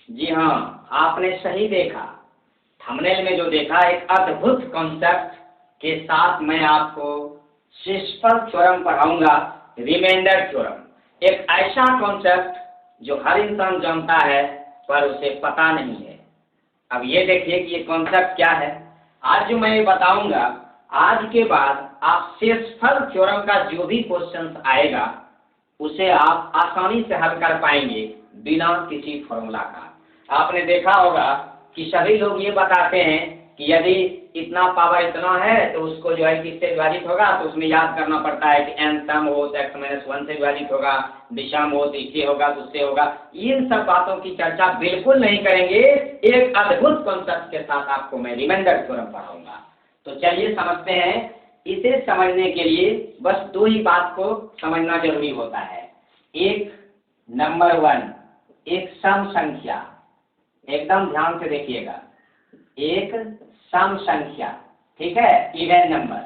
जी हाँ, आपने सही देखा। थंबनेल में जो देखा, एक अद्भुत कॉन्सेप्ट के साथ मैं आपको शेषफल थ्योरम पढ़ाऊंगा, रिमाइंडर थ्योरम। एक ऐसा कॉन्सेप्ट जो हर इंसान जानता है पर उसे पता नहीं है। अब ये देखिए कि ये कॉन्सेप्ट क्या है। आज जो मैं बताऊंगा, आज के बाद आप शेषफल थ्योरम का जो भी क्वेश्चन आएगा उसे आप आसानी से हल कर पाएंगे बिना किसी फॉर्मूला का। आपने देखा होगा कि सभी लोग ये बताते हैं कि यदि इतना पावर इतना है तो उसको जो है किससे विभाजित होगा, तो उसमें याद करना पड़ता है कि n सम हो तो x-1 से विभाजित होगा, विषम हो तो इससे होगा तो उससे होगा। इन सब बातों की चर्चा बिल्कुल नहीं करेंगे। एक अद्भुत कॉन्सेप्ट के साथ आपको मैं रिमाइंडर थ्योरम पढ़ाऊंगा। तो चलिए समझते हैं। इसे समझने के लिए बस दो ही बात को समझना जरूरी होता है। एक, नंबर 1, एक सम संख्या, एकदम ध्यान से देखिएगा, एक सम संख्या, ठीक है, इवन नंबर,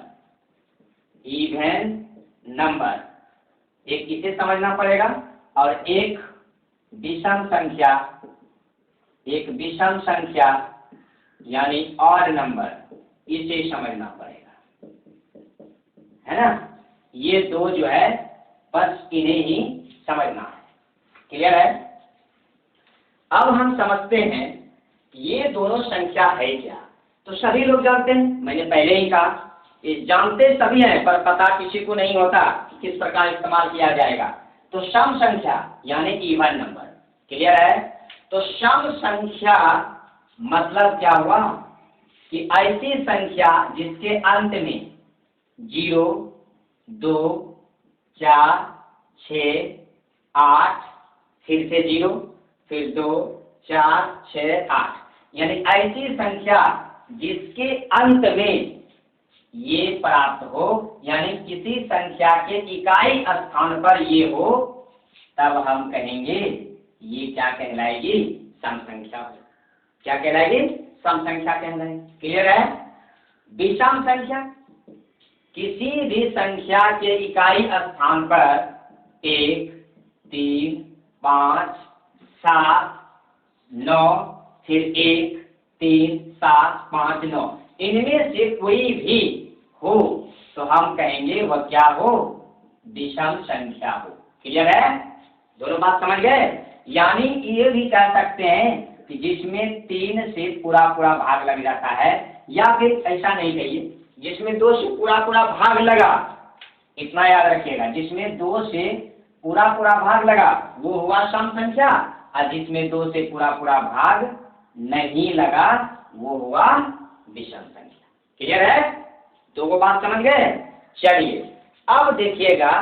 इवन नंबर, एक इसे समझना पड़ेगा। और एक विषम संख्या, एक विषम संख्या यानी ऑड नंबर, इसे समझना पड़ेगा, है ना। ये दो जो है बस इन्हें ही समझना है। क्लियर है। अब हम समझते हैं ये दोनों संख्या है क्या। तो सभी लोग जानते हैं, मैंने पहले ही कहा, ये जानते सभी हैं पर पता किसी को नहीं होता कि किस प्रकार इस्तेमाल किया जाएगा। तो सम संख्या यानी इवन नंबर, क्लियर है। तो सम संख्या मतलब क्या हुआ कि ऐसी संख्या जिसके अंत में 0, 2, 4, 6, 8, फिर से 0, फिर 2, 4, 6, 8, यानी ऐसी संख्या जिसके अंत में ये प्राप्त हो, यानी किसी संख्या के इकाई स्थान पर ये हो, तब हम कहेंगे ये क्या कहलाएगी, सम संख्या। क्या कहलाएगी, सम संख्या कहलाएगी। क्लियर है। विषम संख्या, किसी भी संख्या के इकाई स्थान पर 1, 3, 5, 7, 9, फिर 1, 3, 7, 5, 9, इनमें से कोई भी हो तो हम कहेंगे वह क्या हो, विषम संख्या हो। क्लियर है। दोनों बात समझ गए। यानी ये भी कह सकते हैं कि जिसमें 3 से पूरा पूरा भाग लग जाता है, या फिर ऐसा नहीं कहिए, जिसमें 2 से पूरा पूरा भाग लगा, इतना याद रखिएगा, जिसमें 2 से पूरा पूरा भाग लगा वो हुआ सम संख्या, और जिसमें 2 से पूरा पूरा भाग नहीं लगा वो हुआ विषम संख्या। क्लियर है। दो को बात समझ गए। चलिए अब देखिएगा,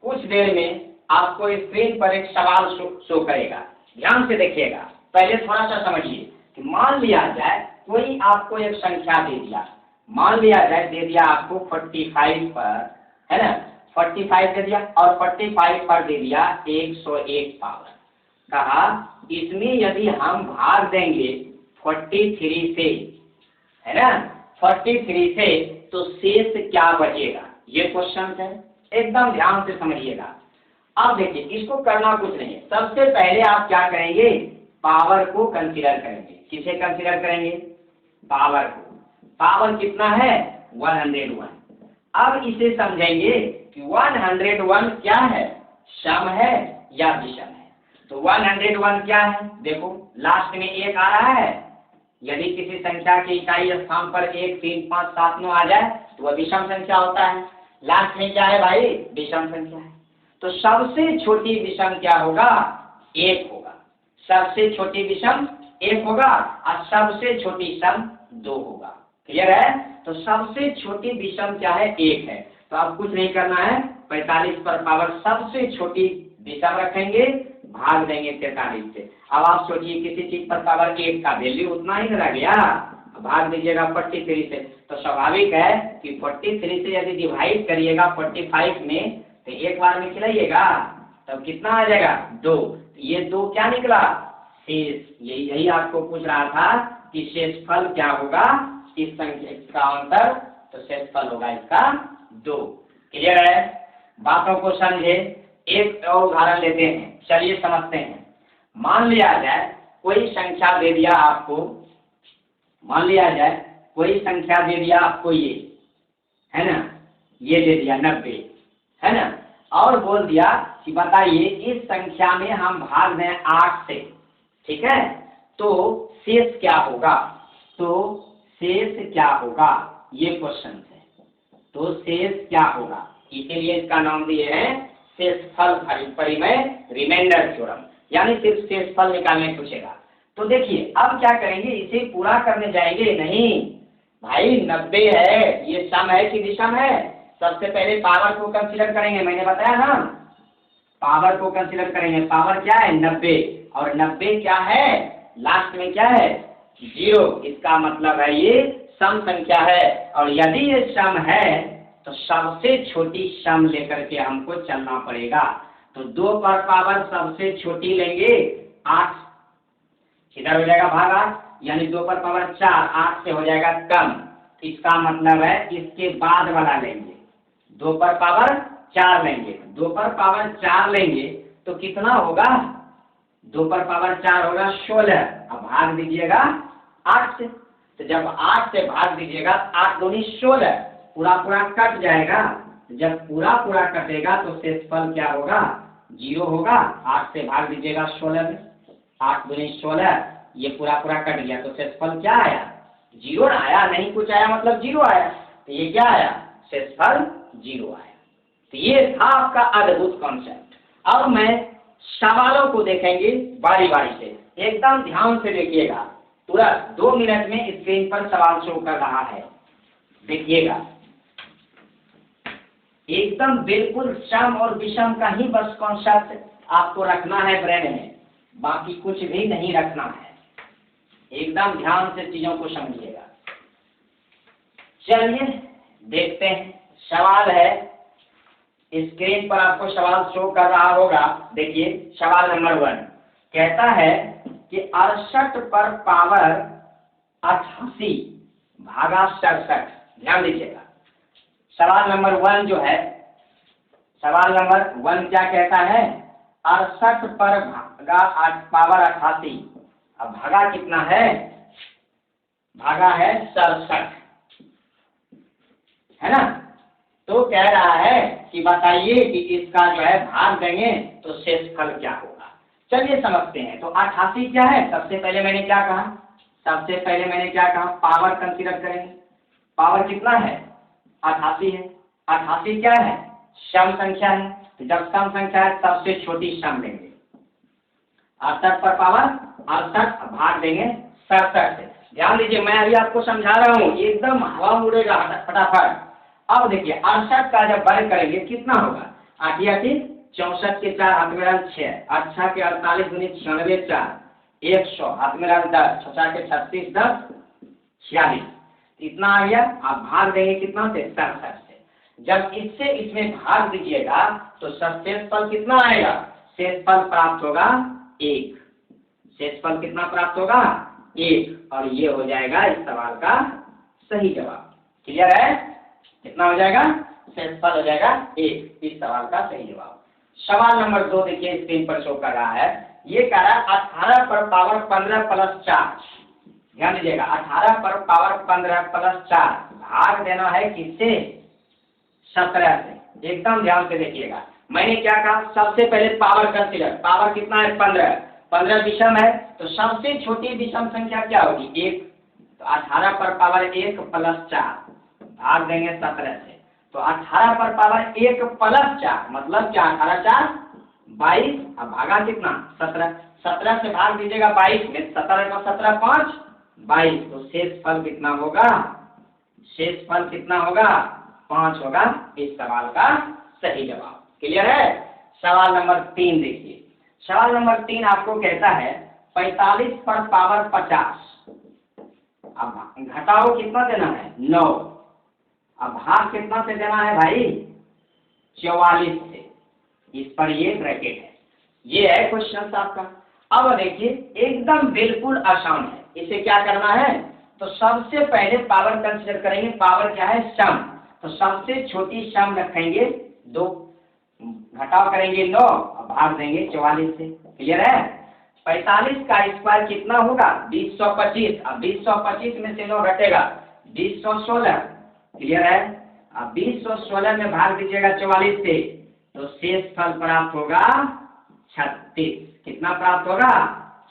कुछ देर में आपको स्क्रीन पर एक सवाल शो करेगा, ध्यान से देखिएगा। पहले थोड़ा सा समझिए कि मान लिया जाए कोई आपको एक संख्या दे दिया, मान लिया जाए दे दिया आपको 45 पर, है ना, 45 दे दिया, और 45 पर दे दिया 101 पावर। कहा इसमें यदि हम भाग देंगे 43 से, है ना, 43 से, तो शेष क्या बचेगा, ये क्वेश्चन है। एकदम ध्यान से समझिएगा। अब देखिए, इसको करना कुछ नहीं है। सबसे पहले आप क्या करेंगे, पावर को कंसीडर करेंगे। किसे कंसीडर करेंगे, पावर को। पावर कितना है, 101। अब इसे समझेंगे कि 101 क्या है, सम है या विषम है। तो 101 क्या है, देखो लास्ट में 1 आ रहा है। यदि किसी संख्या के इकाई स्थान पर 1, 3, 5, 7, 9 आ जाए तो वह विषम संख्या होता है। लास्ट में क्या है भाई, विषम संख्या है। तो सबसे छोटी विषम क्या होगा, 1 होगा। सबसे छोटी विषम 1 होगा और सबसे छोटी सम 2 होगा। क्लियर है। तो सबसे छोटी विषम क्या है, 1 है। तो अब कुछ नहीं करना है, 45 पर पावर सबसे छोटी विषम रखेंगे, भाग देंगे 43 से। अब आप सोचिए किसी चीज पर पावर 1 का वैल्यू उतना ही रह गया, भाग दीजिएगा 43 से, तो स्वाभाविक है कि 43 से यदि डिवाइड करिएगा 45 में तो एक बार में खिलाइएगा, तब कितना आ जाएगा, 2। ये 2 क्या निकला, शेष। यही आपको पूछ रहा था कि शेषफल क्या होगा इस संख्या का अंतर, तो शेषफल होगा इसका 2। क्लियर है। बातों को समझे। एक और उदाहरण लेते हैं, चलिए समझते हैं। मान लिया जाए कोई संख्या दे दिया आपको, मान लिया जाए कोई संख्या दे दिया आपको, ये है ना, ये दे दिया 90, है ना, और बोल दिया कि बताइए इस संख्या में हम भाग दें 8 से, ठीक है, तो शेष क्या होगा, तो शेष क्या होगा, ये क्वेश्चन है। तो शेष क्या होगा, इसीलिए इसका नाम दिए हैं शेषफल परिमेय रिमाइंडर थ्योरम, यानी सिर्फ शेषफल निकालने पूछेगा। तो देखिए अब क्या करेंगे, इसे पूरा करने जाएंगे नहीं भाई, 90 है, ये सम है कि विषम है, सबसे पहले पावर को कंसीडर करेंगे, मैंने बताया ना, पावर को कंसीडर करेंगे। पावर क्या है 90, और 90 क्या है, लास्ट में क्या है 0, इसका मतलब है ये सम संख्या है, और यदि ये सम है तो सबसे छोटी सम लेकर के हमको चलना पड़ेगा। तो 2 पर पावर सबसे छोटी लेंगे 8, इधर हो जाएगा भाग 8, यानी 2 पर पावर 4, 8 से हो जाएगा कम, इसका मतलब है इसके बाद वाला लेंगे, 2 पर पावर 4 लेंगे, 2 पर पावर 4 लेंगे तो कितना होगा, 2 पर पावर 4 होगा 16, अब भाग दीजिएगा 8 से, तो जब 8 से भाग दीजिएगा 8 दूनी 16, पूरा पूरा कट जाएगा, जब पूरा पूरा कटेगा तो शेषफल क्या होगा 0 होगा, 8 से भाग दीजिएगा 16 में, 8 दूनी 16, ये पूरा पूरा कट गया, तो शेषफल क्या आया 0 आया, नहीं कुछ आया मतलब 0 आया, तो ये क्या आया शेषफल 0 आया। तो ये था आपका अद्भुत कॉन्सेप्ट। अब मैं सवालों को देखेंगे बारी बारी से, एकदम ध्यान से देखिएगा, पूरा 2 मिनट में स्क्रीन पर सवाल शो कर रहा है, देखिएगा एकदम बिल्कुल सम और विषम का ही बस कॉन्सेप्ट आपको रखना है ब्रेन में, बाकी कुछ भी नहीं रखना है, एकदम ध्यान से चीजों को समझिएगा। चलिए देखते हैं, सवाल है स्क्रीन पर आपको सवाल शो कर रहा होगा, देखिए सवाल नंबर 1 कहता है कि 68 पर पावर 88 भागा 67, ध्यान दीजिएगा। सवाल नंबर 1 जो है, सवाल नंबर 1 क्या कहता है 68 पर भागा पावर 88, अब भागा कितना है, भागा है 67, है ना, तो कह रहा है कि बताइए कि इसका जो है भाग देंगे तो शेषफल क्या होगा। चलिए समझते हैं। तो 88 क्या है, सबसे पहले मैंने क्या कहा, सबसे पहले मैंने क्या कहा, पावर कंसीडर करेंगे, पावर कितना है 88 है, 88 क्या है सम संख्या है, तो जब सम संख्या है सबसे छोटी सम लेंगे, 68 पर पावर 68 भाग देंगे 67 से। ध्यान दीजिए मैं अभी आपको समझा रहा हूँ, एकदम हवा उड़ेगा फटाफट। अब देखिए 68 का जब वर्ग करेंगे कितना होगा, 8 64 के 4 हाथ में रंग 6, 8 के 48 दूनी 96 4, 100 हाथ में रंग 10, 6 के 36 10 46, इतना आ गया। आप भाग देंगे कितना से 67 से, जब इससे इसमें भाग दीजिएगा तो शेषफल कितना आएगा, शेषफल प्राप्त होगा 1, शेषफल कितना प्राप्त होगा 1, और ये हो जाएगा इस सवाल का सही जवाब। क्लियर है, कितना हो जाएगा, शेषफल हो जाएगा 1, इस सवाल का सही जवाब। सवाल नंबर 2 देखिए स्क्रीन पर शो कर रहा है, ये कह रहा है 18 पर पावर 15 प्लस 4, ध्यान दीजिएगा 18 पर पावर 15 प्लस 4 भाग देना है किससे 17 से, एकदम ध्यान से देखिएगा। मैंने क्या कहा, सबसे पहले पावर कंसीडर, पावर कितना है 15, 15 विषम है, तो सबसे छोटी विषम संख्या क्या होगी 1, तो 18 पर पावर 1 प्लस 4 भाग देंगे 17 से, तो 18 पर पावर 1 प्लस 4 मतलब क्या, 18 4 22, अब भागा कितना 17, 17 से भाग दीजिएगा 22 में, 17 का 17 5 22, तो शेषफल कितना होगा, शेषफल कितना होगा 5 होगा, इस सवाल का सही जवाब। क्लियर है। सवाल नंबर 3 देखिए, सवाल नंबर 3 आपको कहता है 45 पर पावर 50, अब घटाओ कितना देना है 9, अब भाग कितना से देना है भाई 44 से, इस पर ये ब्रैकेट है, ये है क्वेश्चन आपका। अब देखिए एकदम बिल्कुल आसान है, इसे क्या करना है, तो सबसे पहले पावर कंसीडर करेंगे, पावर क्या है सम, तो सबसे छोटी सम रखेंगे 2, घटाव करेंगे 9, भाग देंगे 44 से। क्लियर है। 45 का स्क्वायर कितना होगा 2025। अब 2025 में से 9 घटेगा 2016। क्लियर है। अब 2016 में भाग दीजिएगा 44 से, तो शेष फल प्राप्त होगा 36। कितना प्राप्त होगा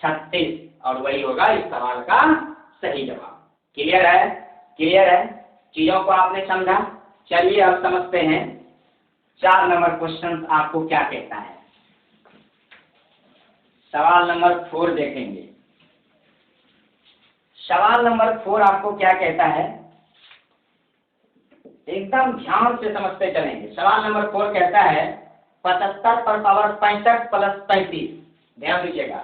36, और वही होगा इस सवाल का सही जवाब। क्लियर है। क्लियर है। चीजों को आपने समझा। चलिए अब समझते हैं 4 नंबर क्वेश्चन आपको क्या कहता है। सवाल नंबर 4 देखेंगे। सवाल नंबर 4 आपको क्या कहता है, एकदम ध्यान से समझते चलेंगे। सवाल नंबर 4 कहता है 75 पर पावर 65 प्लस 35। ध्यान दीजिएगा,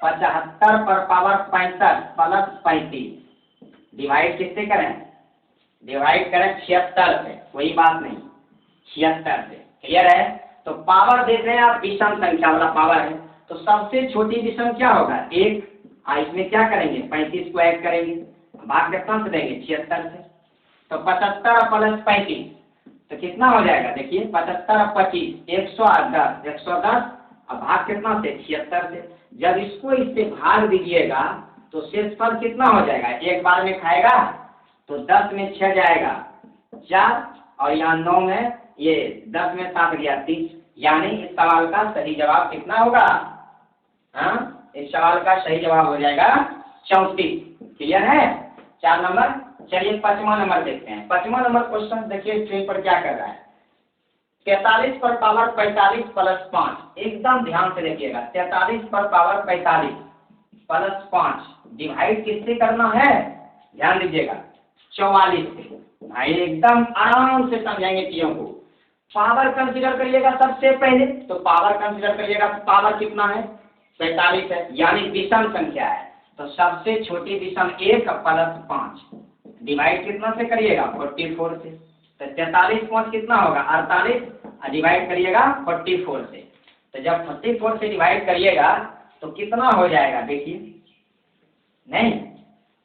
75 पर पावर 65 प्लस 35 डिवाइड किससे करें, डिवाइड करें 76 से, कोई बात नहीं 76 से। क्लियर है। तो पावर देख रहे हैं आप, विषम संख्या वाला पावर है, तो सबसे छोटी विषम क्या होगा 1। इसमें क्या करेंगे 35 को ऐड करेंगे, भाग कितना से देंगे 76 से। तो 75 प्लस 35 तो कितना हो जाएगा, देखिए 75 और 25 110, 110 अब भाग कितना से 76 से। जब इसको इससे भाग दीजिएगा तो शेषफल कितना हो जाएगा, एक बार में खाएगा तो 10 में 6 जाएगा 4, और यहाँ 9 में ये 10 में 7 गया 30, यानी इस सवाल का सही जवाब कितना होगा, हाँ इस सवाल का सही जवाब हो जाएगा 34। क्लियर है 4 नंबर। चलिए 5वां नंबर देखते हैं। 5वां नंबर क्वेश्चन देखिए स्क्रीन पर क्या कर रहा है, 43 पर पावर 45 प्लस 5। एकदम ध्यान से देखिएगा, 43 पर पावर 45 प्लस 5 डिवाइड किससे करना है, ध्यान दीजिएगा 44 से। भाई एकदम आराम से समझाएंगे चीजों को। पावर कंसीडर करिएगा सबसे पहले, तो पावर कंसीडर करिएगा, पावर कितना है 45 है, यानी विषम संख्या है, तो सबसे छोटी विषम 1 प्लस 5 डिवाइड कितना से करिएगा 44 से। तो 43 5 कितना होगा 48, डिवाइड करिएगा 44 से। तो जब 44 से डिवाइड करिएगा तो कितना हो जाएगा, देखिए नहीं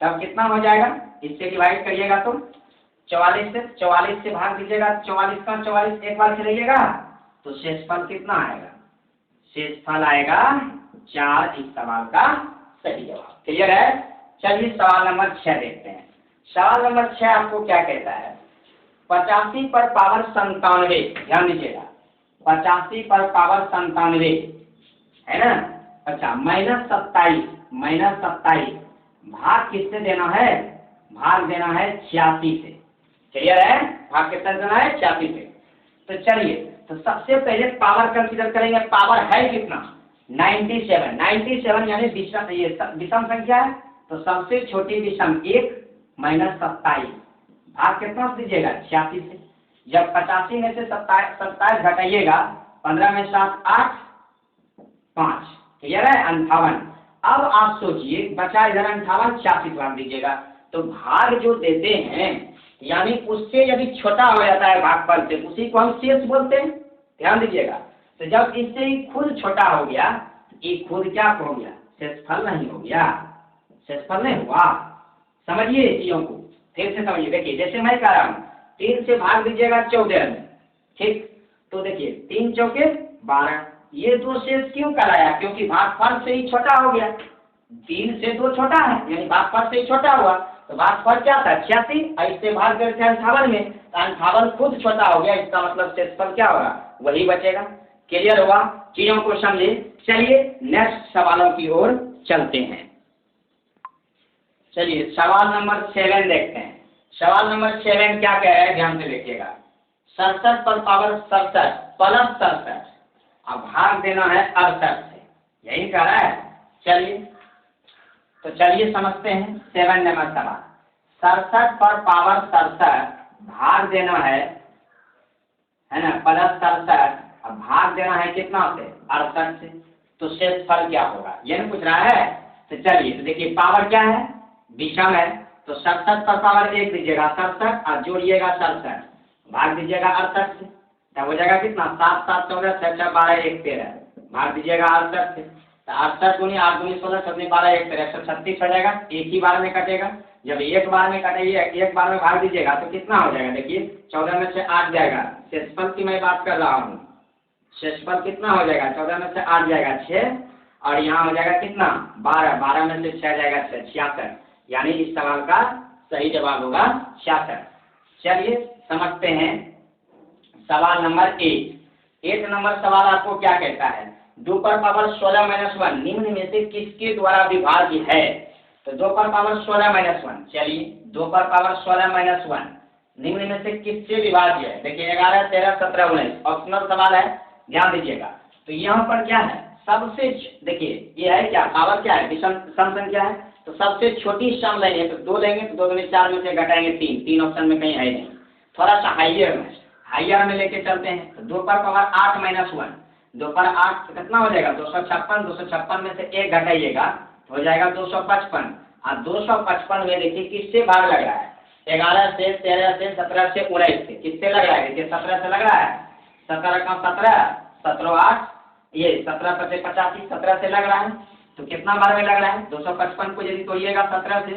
तब कितना हो जाएगा, इससे डिवाइड करिएगा तो 44 से भाग दीजिएगा, 44 का 44 एक बार चलिएगा तो शेषफल कितना आएगा, शेषफल आएगा 4 इस सवाल का सही जवाब। क्लियर है। चलिए सवाल नंबर 6 देखते हैं। सवाल नंबर 6 आपको क्या कहता है, 85 पर पावर 97। ध्यान दीजिएगा 85 पर पावर 97 है ना। अच्छा -27 भाग किससे देना है, भाग देना है 86 से। क्लियर है, भाग कितना देना है 86 से। तो चलिए तो सबसे पहले पावर कंसीडर करेंगे, पावर है कितना 97 यानी विषम संख्या है, तो सबसे छोटी विषम 1 -27 भाग कितना दीजिएगा 86 से। जब 85 में से 27 घटाइएगा, 15 में 7 8 5, क्लियर है 58। अब आप सोचिए बचा इधर 58, 86 भाग दीजिएगा, तो भाग जो देते हैं यानी उससे यदि छोटा हो जाता है भागफल से, उसी को हम शेष बोलते हैं। ध्यान दीजिएगा, तो जब इससे ही खुद छोटा हो गया, ये खुद क्या हो गया, शेषफल नहीं हो गया, शेषफल नहीं हुआ। समझिए चीजों को फिर से समझिए। देखिए जैसे मैं कह रहा हूँ 3 से भाग दीजिएगा 14 में, ठीक, तो देखिए 3 चौके 12, ये 2 शेष क्यों कराया, क्योंकि भागफल से ही छोटा हो गया, 3 से 2 छोटा है यानी भागफल से ही छोटा हुआ, तो भागफल क्या था 86, इससे भाग करके 58 में, तो 58 खुद छोटा हो गया, इसका मतलब शेषफल क्या होगा वही बचेगा। क्लियर हुआ, चीजों को समझे। चलिए नेक्स्ट सवालों की ओर चलते हैं। चलिए सवाल नंबर 7 देखते हैं। सवाल नंबर 7 क्या कह रहा है, ध्यान से देखिएगा, 67 पर पावर 67 प्लस 67 अब भाग देना है 68 से, यही कह रहा है। चलिए तो चलिए समझते हैं 7 नंबर सवाल। 67 पर पावर 67 भाग देना है ना प्लस 67, अब भाग देना है कितना से 68 से, तो शेषफल क्या होगा ये नहीं पूछ रहा है। तो चलिए तो देखिए पावर क्या है विषम है, तो 67 पर पावर 1 दीजिएगा 67 और जोड़िएगा 67 भाग दीजिएगा 68 से, तब हो जाएगा कितना 7 7 14 6 6 12 1 13 भाग दीजिएगा 68 से, तो 68 गुनी 8 गुनी 16 17 12 1 13 136 हो जाएगा, एक ही बार में कटेगा। जब एक बार में कटेगा, एक बार में भाग दीजिएगा तो कितना हो जाएगा, देखिए 14 में से 8 जाएगा, शेषफल की मैं बात कर रहा हूँ, शेषफल कितना हो जाएगा 14 में से 8 जाएगा 6, और यहाँ हो जाएगा कितना 12, 12 में से 6 जाएगा 66, यानी इस सवाल का सही जवाब होगा 66। चलिए समझते हैं सवाल नंबर 8 नंबर सवाल आपको क्या कहता है, 2 पर पावर 16 माइनस 1 निम्न में से किसके द्वारा विभाज्य है। तो 2 पर पावर 16 माइनस 1, चलिए 2 पर पावर 16 माइनस 1 निम्न में से किससे विभाज्य है। देखिए 11, 13, 17, 19 ऑप्शनल सवाल है, ध्यान दीजिएगा। तो यहाँ पर क्या है, सबसे देखिए ये है क्या, पावर क्या है, विषम सम संख्या है, तो सबसे छोटी सम लेंगे तो 2 लेंगे, तो 2 में 4 में से घटाएंगे 3 ऑप्शन में कहीं है नहीं, थोड़ा सा हाइयर में लेके चलते हैं। तो 2 पर पावर 8 माइनस 1, 2 पर 8 कितना हो जाएगा 256, 256 में से 1 घटाइएगा तो हो जाएगा 255। और 255 में देखिए किससे भाग लग रहा है, 11 से, 13 से, 17 से, 19 से, किससे लग रहा है, देखिए 17 से लग रहा है, 17 का 17, 17 8, ये 17 पचे 85, 17 से लग रहा है, तो कितना बार में लग रहा है 255 को यदि तोड़िएगा 17 से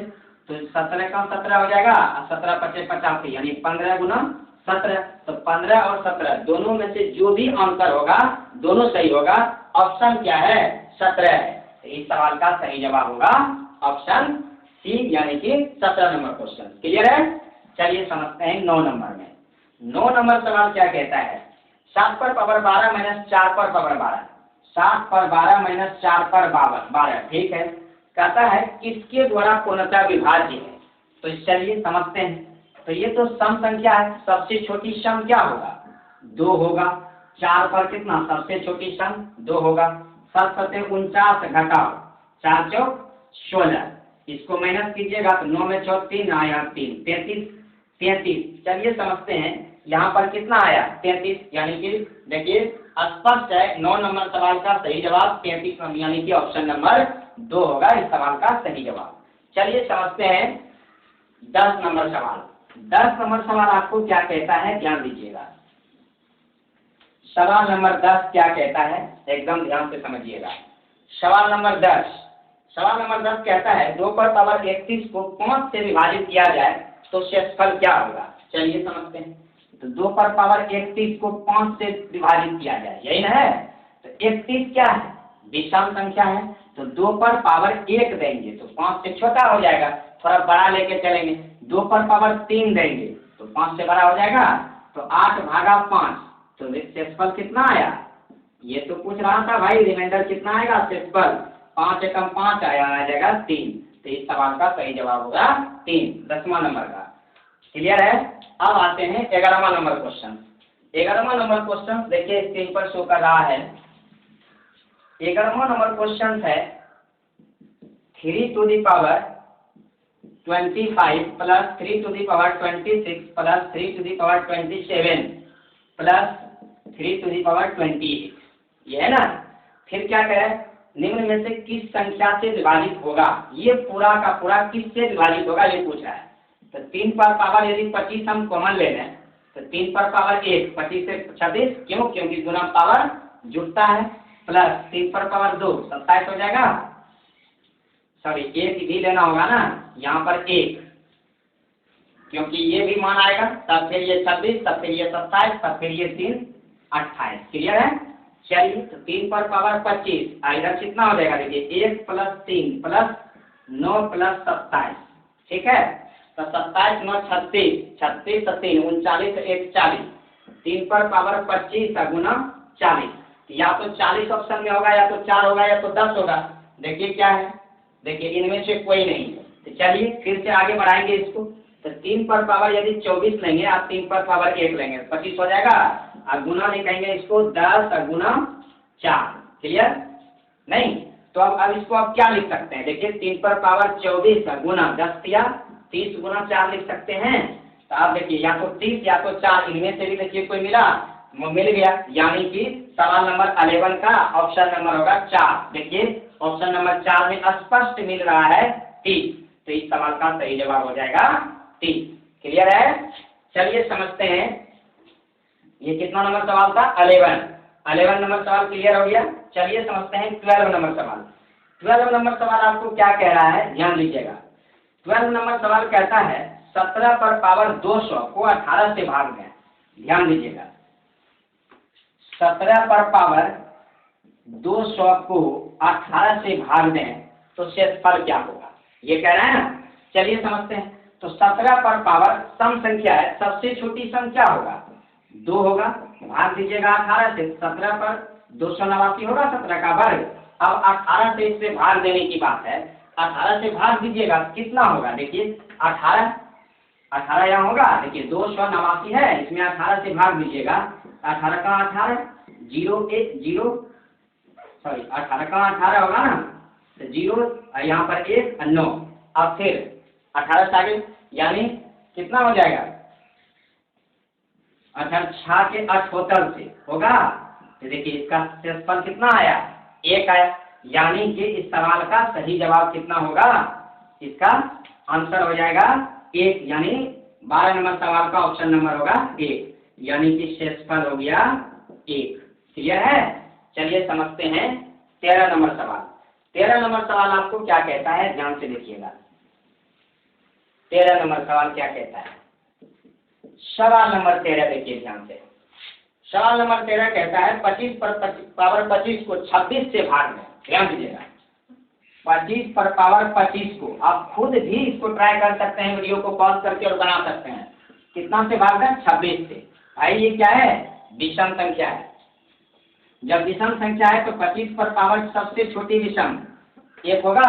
तो 17 का 17 हो जाएगा और 17 पचे 85, यानी 15 गुना 17, तो 15 और 17 दोनों में से जो भी अंतर होगा दोनों सही होगा, ऑप्शन क्या है 17 है। तो इस सवाल का सही जवाब होगा ऑप्शन सी, यानी कि 17 नंबर क्वेश्चन। क्लियर है। चलिए समझते हैं 9 नंबर में। 9 नंबर सवाल क्या कहता है, 7 पर पावर 12 माइनस 4 पर पावर 12, 7 पर 12 माइनस 4 पर 12, ठीक है। कहता है किसके द्वारा पूर्णतः विभाज्य है। तो चलिए समझते हैं। तो ये तो सम संख्या है, सबसे छोटी सम क्या होगा 2 होगा, 4 पर कितना सबसे छोटी सम 2 होगा, 7 सत्ते 49 घटाओ 4 चौक 16, इसको माइनस कीजिएगा तो 9 में 4 3 आया 3, 33। चलिए समझते हैं यहाँ पर कितना आया 33, यानी कि देखिए स्पष्ट है 9 नंबर सवाल का सही जवाब 33, यानी कि ऑप्शन नंबर 2 होगा इस सवाल का सही जवाब। चलिए समझते हैं 10 नंबर सवाल। 10 नंबर सवाल आपको क्या कहता है, ध्यान दीजिएगा। सवाल नंबर 10 क्या कहता है, एकदम ध्यान से समझिएगा। सवाल नंबर 10 कहता है 2 पर पावर 31 को 5 से विभाजित किया जाए तो शेषफल क्या होगा। चलिए समझते हैं। तो 2 पर पावर 31 को 5 से विभाजित किया जाए, यही ना है। तो 31 क्या है, विषम संख्या है, तो 2 पर पावर 1 देंगे तो 5 से छोटा हो जाएगा, थोड़ा बड़ा लेके चलेंगे। 2 पर पावर 3 देंगे तो 5 से बड़ा हो जाएगा, तो 8 भागा 5, तो शेषफल कितना आया, ये तो पूछ रहा था भाई रिमाइंडर कितना आएगा शेषफल, 5 एकम 5 आया, आ जाएगा 3। तो इस सवाल का सही जवाब होगा 3, 10वां नंबर का। क्लियर है। अब आते हैं 11वां नंबर क्वेश्चन। 11वां नंबर क्वेश्चन देखिए स्क्रीन पर शो कर रहा है। 11वां नंबर क्वेश्चन है 3 to the power 25 plus 3 to the power 26 plus 3 to the power 27 plus 3 to the power 28, ये है ना। फिर क्या करें, निम्न में से किस संख्या से विभाजित होगा, ये पूरा का पूरा किससे विभाजित होगा ये पूछ रहा है। तो 3 पर पावर यदि 25 हम कॉमन ले लें तो 3 पर पावर 1, 25 से 26, क्यों, क्योंकि गुना पावर जुड़ता है, प्लस 3 पर पावर 2 27 हो जाएगा, सॉरी 1 भी लेना होगा ना यहाँ पर 1, क्योंकि ये भी मान आएगा, तब फिर ये 26, तब फिर ये 27, तब फिर ये 3 28। क्लियर है। चलिए तो 3 पर पावर 25, इधर कितना हो जाएगा, देखिए 1 प्लस 3 प्लस 9 प्लस 27, ठीक है। तो 27 9 36, 36 3 39 1 40, 3 पर पावर 25 गुना 40, या तो 40 ऑप्शन में होगा, या तो 4 होगा, या तो 10 होगा। देखिए क्या है, देखिए इनमें से कोई नहीं है। तो चलिए फिर से आगे बढ़ाएंगे इसको। तो 3 पर पावर यदि 24 लेंगे, आप 3 पर पावर 1 लेंगे 25 हो जाएगा, और गुना लिखेंगे इसको 10 गुना 4। क्लियर नहीं। तो अब इसको आप क्या लिख सकते हैं, देखिए 3 पर पावर 24 गुना 10 या 30 गुना 4 लिख सकते हैं। तो आप देखिए या तो 30 या तो 4, इनमें से भी देखिए कोई मिला, मिल गया, यानी कि सवाल नंबर 11 का ऑप्शन नंबर होगा 4। देखिए ऑप्शन नंबर 4 में स्पष्ट मिल रहा है 30, तो इस सवाल का सही जवाब हो जाएगा 30। क्लियर है। चलिए समझते हैं ये कितना नंबर सवाल था, 11 नंबर सवाल क्लियर हो गया। चलिए समझते हैं 12 नंबर सवाल। 12 नंबर सवाल आपको क्या कह रहा है, ध्यान दीजिएगा। 12 नंबर सवाल कहता है 17 पर पावर 200 को 18 से भाग दें। ध्यान दीजिएगा, 17 पर पावर 200 को 18 से भाग दें तो शेषफल क्या होगा, ये कह रहे हैं ना। चलिए समझते हैं। तो 17 पर पावर सम संख्या है, सबसे छोटी सम क्या होगा, 2 होगा। भाग दीजिएगा 18 से, 17 पर 289 होगा 17 का वर्ग। अब 18 से इससे भाग देने की बात है, 18 से भाग दीजिएगा कितना होगा, देखिए 18 यहाँ होगा, देखिए 289 है, इसमें 18 से भाग दीजिएगा, 18 का 18 0 1 0, सॉरी 18 का 18 होगा ना, तो 0 यहाँ पर 1 9। अब फिर 18 से आगे यानी कितना हो जाएगा, 6 के 78 से होगा, तो देखिए इसका शेषफल कितना आया, 1 आया। यानी कि इस सवाल का सही जवाब कितना होगा, इसका आंसर हो जाएगा 1, यानी 12 नंबर सवाल का ऑप्शन नंबर होगा 1, यानी कि शेषफल हो गया 1। क्लियर है। चलिए समझते हैं 13 नंबर सवाल। 13 नंबर सवाल आपको क्या कहता है, ध्यान से देखिएगा। 13 नंबर सवाल क्या कहता है, सवाल नंबर 13 देखिए ध्यान से। सवाल नंबर 13 कहता है 25 पर पावर 25 को 26 से भाग में, ध्यान दीजिएगा। 25 पर पावर 25 को आप खुद भी इसको ट्राई कर सकते हैं, वीडियो को पॉज करके और बना सकते हैं। कितना से भाग दें, 26 से। भाई ये क्या है, विषम संख्या है। जब विषम संख्या है तो 25 पर पावर सबसे छोटी विषम 1 होगा,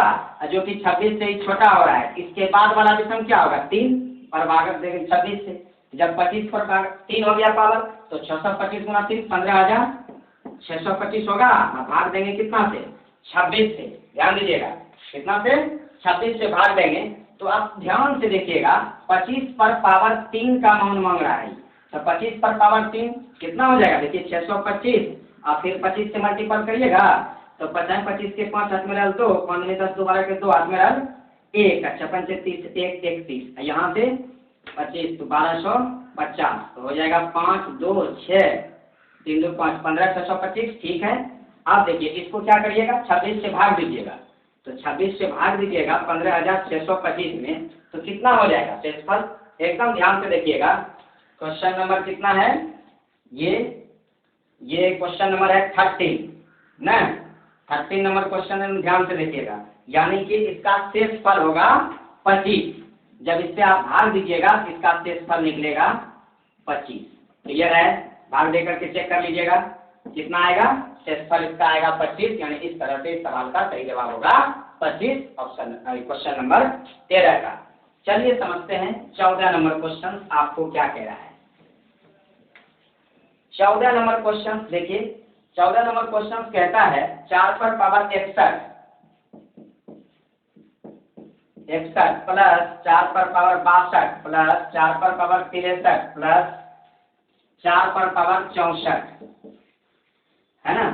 जो कि 26 से ही छोटा हो रहा है। इसके बाद वाला विषम क्या होगा, 3 पर भागक देंगे 26 से। जब 25 पर 3 हो गया पावर, तो 625 गुना 3 15,625 होगा। भाग देंगे कितना से, 26 से। ध्यान दीजिएगा, कितना से, 26 से भाग देंगे। तो आप ध्यान से देखिएगा, 25 पर पावर 3 का मान मांग रहा है, तो 25 पर पावर 3 कितना हो जाएगा, देखिए 625। आप फिर 25 से मल्टीपल करिएगा, तो 25 के 5 हाथ में रह 2, 5 में 10, 2 के 2 हाथ में रह 1, 55 30 1 31, यहाँ से 25 तो 1250, तो हो जाएगा 5 2 6 3 2 5 15 625। ठीक है। अब देखिए इसको क्या करिएगा, 26 से भाग दीजिएगा, तो 26 से भाग दीजिएगा 15,625 में, तो कितना हो जाएगा शेषफल। एकदम ध्यान से देखिएगा। क्वेश्चन नंबर कितना है, ये क्वेश्चन नंबर है 13 ना, 13 नंबर क्वेश्चन है, ध्यान से देखिएगा। यानी कि इसका शेषफल होगा 25। जब इससे आप भाग दीजिएगा इसका शेषफल निकलेगा 25। क्लियर है। भाग देकर के चेक कर लीजिएगा कितना आएगा, शेषफल इसका आएगा 25, यानी इस तरह से इस सवाल का सही जवाब होगा 25, ऑप्शन क्वेश्चन नंबर 13 का। चलिए समझते हैं 14 नंबर क्वेश्चन आपको क्या कह रहा है। 14 नंबर क्वेश्चन देखिए, 14 नंबर क्वेश्चन कहता है 4 पर पावर 61 प्लस 4 पर पावर 62 प्लस 4 पर पावर 63 प्लस 4 पर पावर 64 है ना।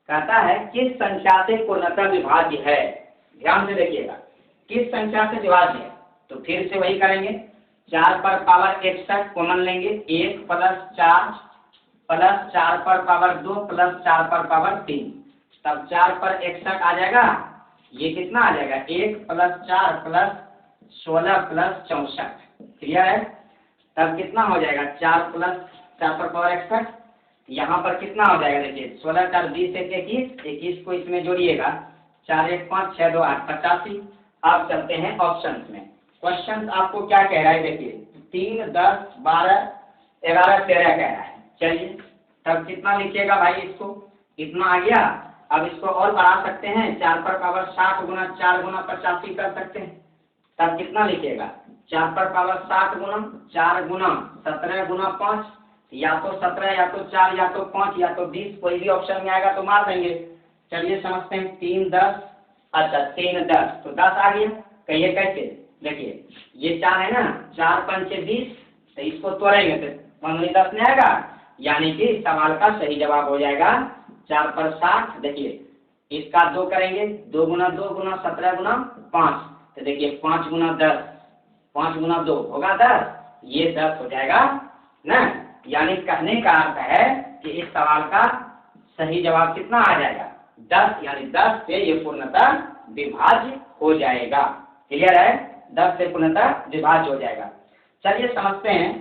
कहता है किस संख्या से पूर्णतः विभाज्य है। ध्यान से देखिएगा, किस संख्या से विभाज्य है, तो फिर से वही करेंगे। 4 पर पावर 61 कॉमन लेंगे, 1 प्लस 4 प्लस 4 पर पावर 2 प्लस 4 पर पावर 3, तब 4 पर 61 आ जाएगा। ये कितना आ जाएगा, 1 प्लस 4 प्लस 16 प्लस 64। क्लियर है। तब कितना हो जाएगा, 4 प्लस 4 पर पावर 61, यहाँ पर कितना हो जाएगा, देखिए 16 4 20 21, 21 को इसमें जोड़िएगा, 4 1 5 6 2 8 85। अब चलते हैं ऑप्शन में। क्वेश्चन आपको क्या कह रहा है, देखिए 3 10 12 11 13 कह रहा है। चलिए तब कितना लिखिएगा भाई, इसको इतना आ गया। अब इसको और बढ़ा सकते हैं, 4 पर पावर 60 गुना 4 गुना 85 कर सकते हैं। तब कितना लिखिएगा, 4 पर पावर 60 गुना 4 गुना 17 गुना 5, या तो 17 या तो 4 या तो 5 या तो 20, कोई भी ऑप्शन में आएगा तो मार देंगे। चलिए समझते हैं, 3 10, अच्छा 3 10, तो 10 आ गया। कहिए कैसे, देखिए ये 4 है ना, 4 पंचे 20, तो इसको तोड़ेंगे तो 15 10 में आएगा, यानी कि सवाल का सही जवाब हो जाएगा 4 पर 60। देखिए इसका 2 करेंगे, 2 गुना 2 गुना 17 गुना 5, तो देखिए 5 गुना 10, 5 गुना 2 होगा 10, ये 10 हो जाएगा ना। यानी कहने का अर्थ है कि इस सवाल का सही जवाब कितना आ जाएगा, 10, यानी 10 से ये पूर्णतः विभाज्य हो जाएगा। क्लियर है, 10 से पूर्णतः विभाज्य हो जाएगा। चलिए समझते हैं,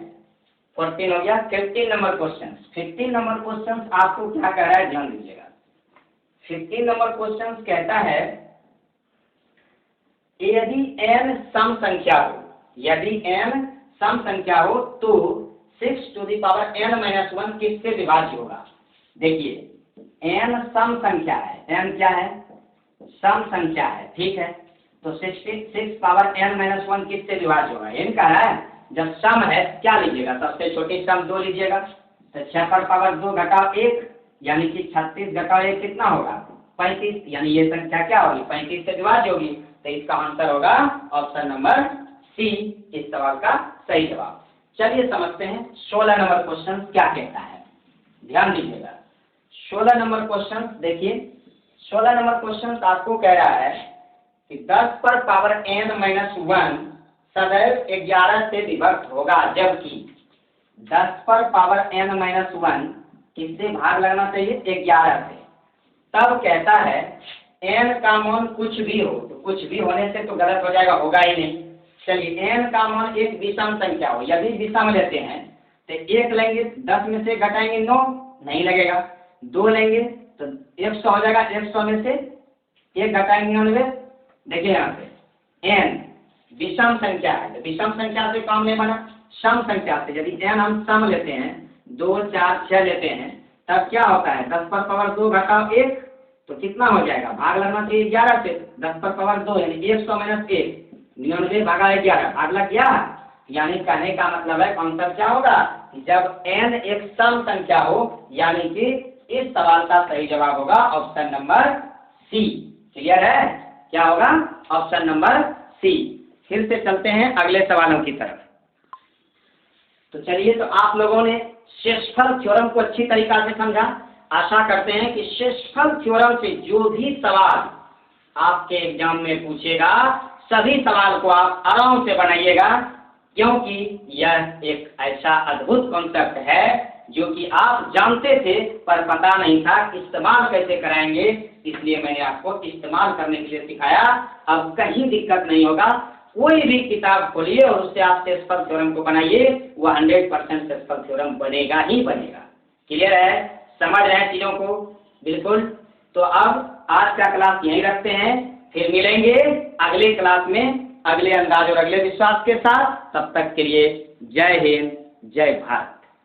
14 हो गया। 15 नंबर क्वेश्चन, 15 नंबर क्वेश्चन आपको क्या कह रहा है, ध्यान दीजिएगा। 15 नंबर क्वेश्चन कहता है यदि n सम संख्या हो, यदि n सम संख्या हो तो 6 टू द पावर n-1 किससे विभाज्य होगा। देखिए n सम संख्या है, n क्या है, सम संख्या है, ठीक है। तो 6 पावर n-1 किससे विभाज्य होगा, n का है। जब सम है क्या लीजिएगा, सबसे छोटी सम 2 लीजिएगा। तो 6 पर पावर 2 घटाओ 1 यानी कि 36 घटाओ 1 कितना होगा 35, यानी ये संख्या क्या होगी 35 से विभाज्य होगी। तो इसका आंसर होगा ऑप्शन नंबर सी, इस सवाल का सही जवाब। चलिए समझते हैं 16 नंबर क्वेश्चन क्या कहता है, ध्यान दीजिएगा। 16 नंबर क्वेश्चन देखिए, 16 नंबर क्वेश्चन आपको कह रहा है कि 10 पर पावर n-1 सदैव 11 से विभक्त होगा, जबकि 10 पर पावर n-1 किससे भाग लगना चाहिए 11 से। तब कहता है n का मान कुछ भी हो, तो कुछ भी होने से तो गलत हो जाएगा, होगा ही नहीं। चलिए n का मान एक विषम संख्या हो, यदि विषम लेते हैं तो 1 लेंगे, 10 में से घटाएंगे 9 नहीं लगेगा, 2 लेंगे तो 100 हो जाएगा, 100 में से 1 घटाएंगे 99। देखिए यहाँ पे n विषम संख्या है, तो विषम संख्या से काम नहीं बना, सम संख्या से। यदि n हम सम लेते हैं 2 4 6 लेते हैं तब क्या होता है 10 पर पावर 2 घटाओ 1 तो कितना हो जाएगा, भाग लगना चाहिए 11 से। 10 पर पावर 2 यानी 100 माइनस 1 99 भागा 11 भाग लग गया। यानी कहने का मतलब है आंसर क्या होगा कि जब n एक सम संख्या हो, यानी कि इस सवाल का सही जवाब होगा ऑप्शन नंबर सी। क्लियर है, क्या होगा ऑप्शन नंबर सी। फिर से चलते हैं अगले सवालों की तरफ। तो चलिए, तो आप लोगों ने शेषफल थ्योरम को अच्छी तरीका से समझा। आशा करते हैं कि शेषफल थ्योरम से जो भी सवाल आपके एग्जाम में पूछेगा सभी सवाल को आप आराम से बनाइएगा, क्योंकि यह एक ऐसा अद्भुत कॉन्सेप्ट है जो कि आप जानते थे पर पता नहीं था इस्तेमाल कैसे कराएंगे, इसलिए मैंने आपको इस्तेमाल करने के लिए सिखाया। अब कहीं दिक्कत नहीं होगा, कोई भी किताब खोलिए और उससे आप शेषफल थ्योरम को बनाइए, वह 100% शेषफल थ्योरम बनेगा ही बनेगा। क्लियर है, समझ रहे हैं चीजों को बिल्कुल। तो अब आज का क्लास यहीं रखते हैं, फिर मिलेंगे अगले क्लास में अगले अंदाज और अगले विश्वास के साथ। तब तक के लिए जय हिंद, जय भारत।